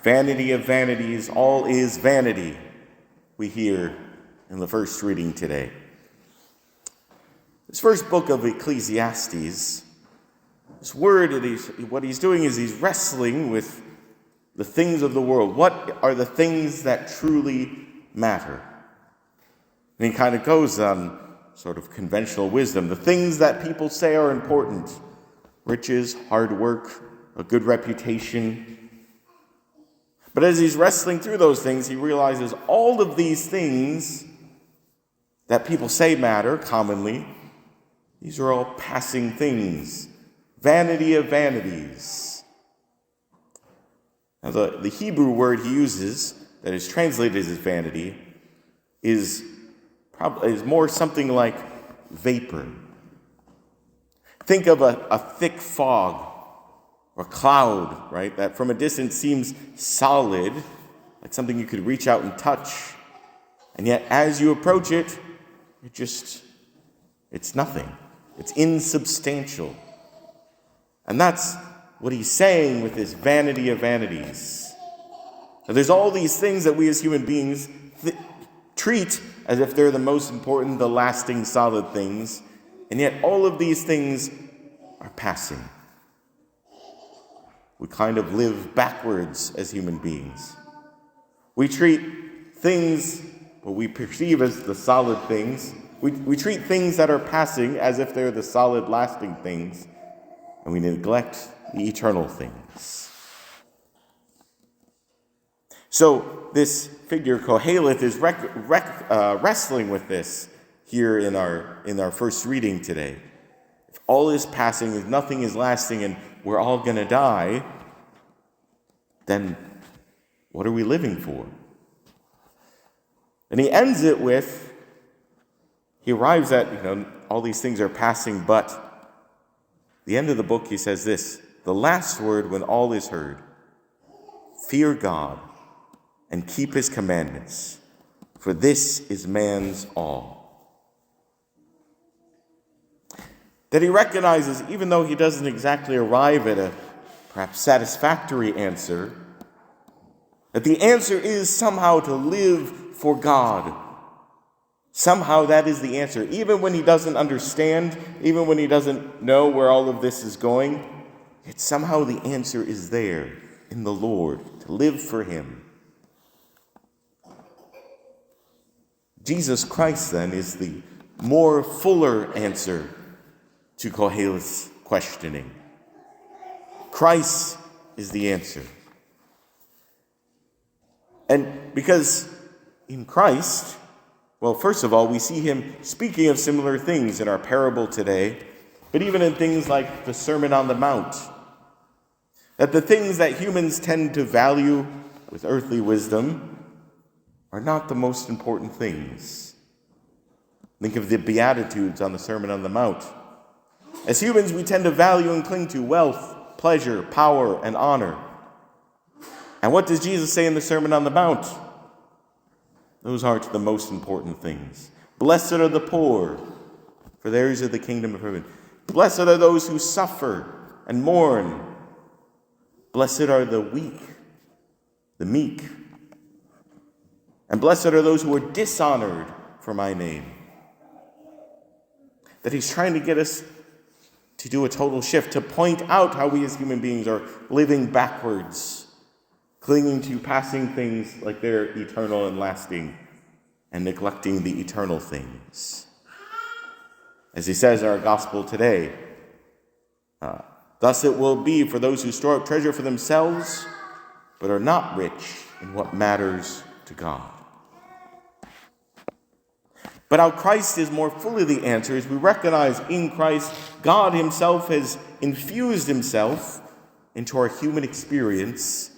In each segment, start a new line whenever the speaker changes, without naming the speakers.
Vanity of vanities, all is vanity, we hear in the first reading today. This first book of Ecclesiastes, this word, what he's doing is he's wrestling with the things of the world. What are the things that truly matter? And he kind of goes on sort of conventional wisdom. The things that people say are important. Riches, hard work, a good reputation. But as he's wrestling through those things, he realizes all of these things that people say matter commonly, these are all passing things. Vanity of vanities. Now the Hebrew word he uses that is translated as vanity is more something like vapor. Think of a thick fog or cloud, right? That from a distance seems solid, like something you could reach out and touch. And yet as you approach it, it's nothing. It's insubstantial. And that's what he's saying with this vanity of vanities. Now, there's all these things that we as human beings treat as if they're the most important, the lasting, solid things. And yet all of these things are passing. We kind of live backwards as human beings. We treat things, what we perceive as the solid things, we treat things that are passing as if they're the solid, lasting things, and we neglect the eternal things. So this figure, Koheleth, is wrestling with this here in our first reading today. If all is passing, if nothing is lasting, and we're all going to die, then what are we living for? And he ends it with, he arrives at, all these things are passing, but the end of the book, he says this, the last word when all is heard, fear God and keep his commandments, for this is man's all. That he recognizes, even though he doesn't exactly arrive at a perhaps satisfactory answer, that the answer is somehow to live for God. Somehow that is the answer. Even when he doesn't understand, even when he doesn't know where all of this is going, yet somehow the answer is there in the Lord, to live for him. Jesus Christ, then, is the more fuller answer to Koheleth's questioning. Christ is the answer. And because in Christ, well, first of all, we see him speaking of similar things in our parable today, but even in things like the Sermon on the Mount, that the things that humans tend to value with earthly wisdom are not the most important things. Think of the Beatitudes on the Sermon on the Mount. As humans, we tend to value and cling to wealth, pleasure, power, and honor. And what does Jesus say in the Sermon on the Mount? Those aren't the most important things. Blessed are the poor, for theirs is the kingdom of heaven. Blessed are those who suffer and mourn. Blessed are the weak, the meek. And blessed are those who are dishonored for my name. That he's trying to get us to do a total shift, to point out how we as human beings are living backwards, clinging to passing things like they're eternal and lasting, and neglecting the eternal things. As he says in our gospel today, thus it will be for those who store up treasure for themselves, but are not rich in what matters to God. But how Christ is more fully the answer is we recognize in Christ, God himself has infused himself into our human experience,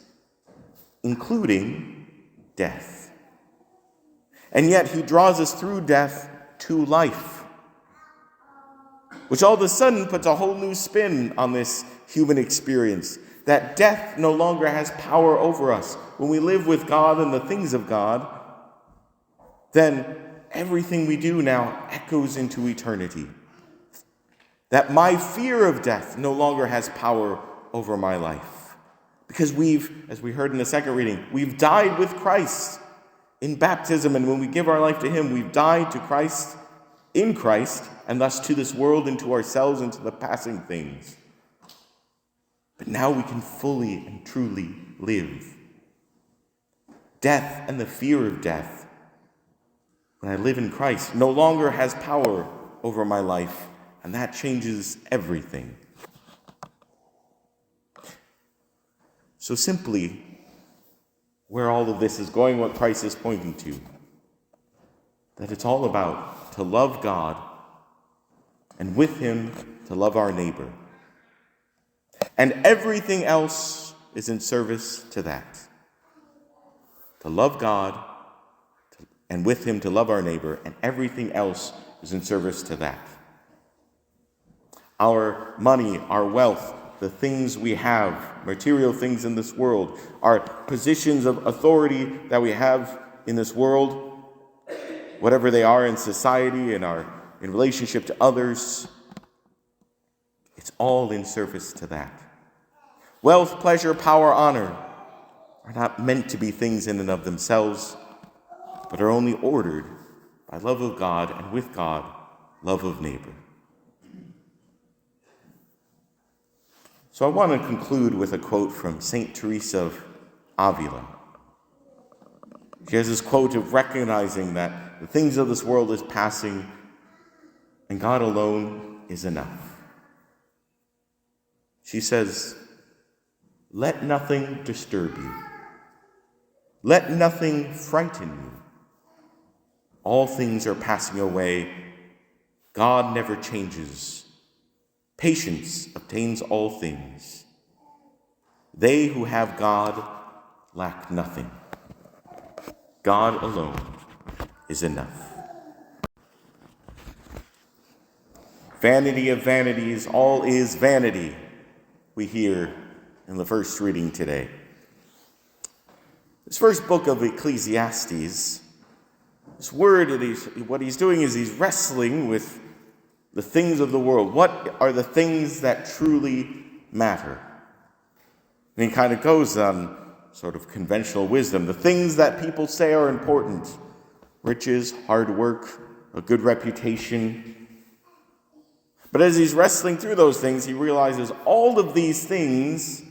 including death. And yet he draws us through death to life, which all of a sudden puts a whole new spin on this human experience, that death no longer has power over us. When we live with God and the things of God, then everything we do now echoes into eternity. That my fear of death no longer has power over my life. Because as we heard in the second reading, we've died with Christ in baptism, and when we give our life to him, we've died to Christ, in Christ, and thus to this world and to ourselves and to the passing things. But now we can fully and truly live. Death and the fear of death, when I live in Christ, no longer has power over my life, and that changes everything. So simply, where all of this is going, what Christ is pointing to, that it's all about to love God, and with him to love our neighbor. And everything else is in service to that. To love God, and with him to love our neighbor, and everything else is in service to that. Our money, our wealth, the things we have, material things in this world, our positions of authority that we have in this world, whatever they are in society and in relationship to others, it's all in service to that. Wealth, pleasure, power, honor are not meant to be things in and of themselves, but are only ordered by love of God, and with God, love of neighbor. So I want to conclude with a quote from St. Teresa of Avila. She has this quote of recognizing that the things of this world is passing and God alone is enough. She says, "Let nothing disturb you. Let nothing frighten you. All things are passing away. God never changes. Patience obtains all things. They who have God lack nothing. God alone is enough." Vanity of vanities, all is vanity, we hear in the first reading today. This first book of Ecclesiastes, this word, what he's doing is he's wrestling with the things of the world. What are the things that truly matter? And he kind of goes on sort of conventional wisdom. The things that people say are important. Riches, hard work, a good reputation. But as he's wrestling through those things, he realizes all of these things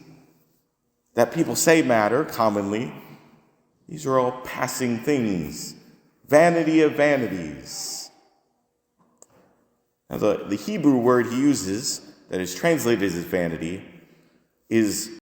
that people say matter commonly, these are all passing things. Vanity of vanities. Now, the Hebrew word he uses that is translated as vanity is